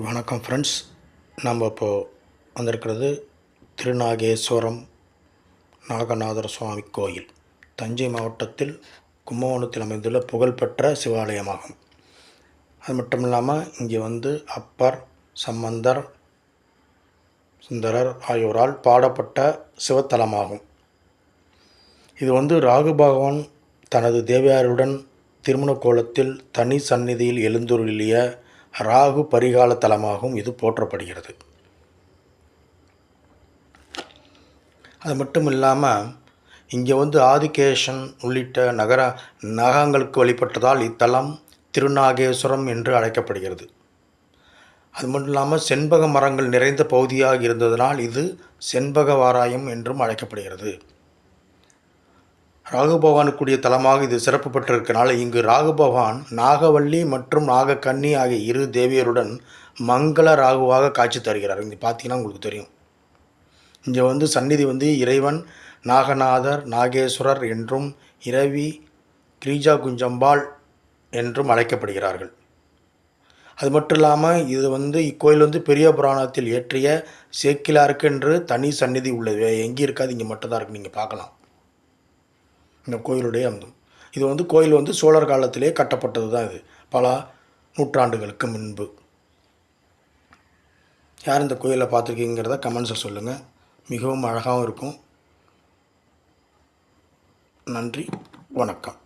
வணக்கம் ஃப்ரெண்ட்ஸ். நம்ம இப்போது வந்திருக்கிறது திருநாகேஸ்வரம் நாகநாதர் சுவாமி கோயில், தஞ்சை மாவட்டத்தில் கும்பகோணத்தில் அமைந்துள்ள புகழ்பெற்ற சிவாலயமாகும். அது மட்டும் இல்லாமல் இங்கே அப்பர், சம்பந்தர், சுந்தரர் ஆகியோரால் பாடப்பட்ட சிவத்தலமாகும். இது ராகு பகவான் தனது தேவியாருடன் திருமண கோலத்தில் தனி சந்நிதியில் எழுந்தருளிய ராகு பரிகால தலமாகவும் இது போற்றப்படுகிறது. அது மட்டும் இல்லாமல் இங்கே ஆதிகேசன் உள்ளிட்ட நகங்களுக்கு வழிபட்டதால் இத்தலம் திருநாகேஸ்வரம் என்று அழைக்கப்படுகிறது. அது மட்டும் இல்லாமல் செண்பக மரங்கள் நிறைந்த பகுதியாக இருந்ததனால் இது செண்பகவாராயம் என்றும் அழைக்கப்படுகிறது. ராகு பகவானுக்குரிய தலமாக இது சிறப்பு பெற்றிருக்கனால இங்கு ராகு பகவான் நாகவல்லி மற்றும் நாகக்கன்னி ஆகிய இரு தேவியருடன் மங்கள ராகுவாக காட்சி தருகிறார். இங்கே பார்த்தீங்கன்னா உங்களுக்கு தெரியும். இங்கே சந்நிதி இறைவன் நாகநாதர், நாகேஸ்வரர் என்றும் இரவி கிரீஜா குஞ்சம்பாள் என்றும் அழைக்கப்படுகிறார்கள். அது மட்டும் இல்லாமல் இது இக்கோயில் பெரிய புராணத்தில் இயற்றிய சேக்கிலாருக்கு என்று தனி சந்நிதி உள்ளது. எங்கே இருக்காது, இங்கே மட்டும்தான் இருக்குது. நீங்கள் பார்க்கலாம் இந்த கோயிலுடைய இது கோயில் சோழர் காலத்திலே கட்டப்பட்டது தான். இது பல நூற்றாண்டுகளுக்கு முன்பு. யார் இந்த கோயிலை பார்த்துருக்கீங்கிறத கமெண்ட்ஸை சொல்லுங்கள். மிகவும் அழகாகவும் இருக்கும். நன்றி, வணக்கம்.